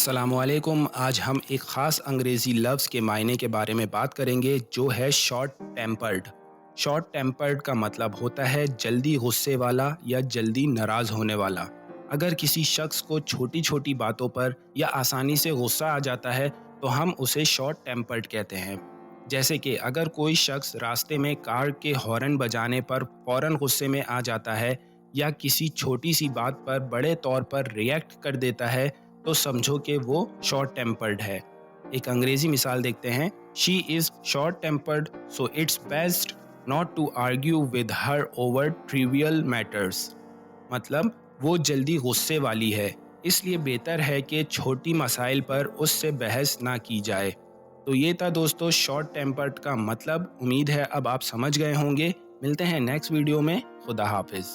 अस्सलामुअलैकुम। आज हम एक ख़ास अंग्रेज़ी लफ्ज़ के मायने के बारे में बात करेंगे जो है शॉर्ट टेम्पर्ड। शॉर्ट टेम्पर्ड का मतलब होता है जल्दी गुस्से वाला या जल्दी नाराज़ होने वाला। अगर किसी शख्स को छोटी छोटी बातों पर या आसानी से गुस्सा आ जाता है तो हम उसे शॉर्ट टेम्पर्ड कहते हैं। जैसे कि अगर कोई शख्स रास्ते में कार के हॉर्न बजाने पर फ़ौरन गुस्से में आ जाता है या किसी छोटी सी बात पर बड़े तौर पर रिएक्ट कर देता है तो समझो कि वो शॉर्ट टेम्पर्ड है। एक अंग्रेजी मिसाल देखते हैं। She is short tempered so it's best not to argue with her over trivial matters. मतलब वो जल्दी गुस्से वाली है, इसलिए बेहतर है कि छोटी मसाइल पर उससे बहस ना की जाए। तो ये था दोस्तों शॉर्ट टेम्पर्ड का मतलब। उम्मीद है अब आप समझ गए होंगे। मिलते हैं नेक्स्ट वीडियो में। खुदा हाफिज़।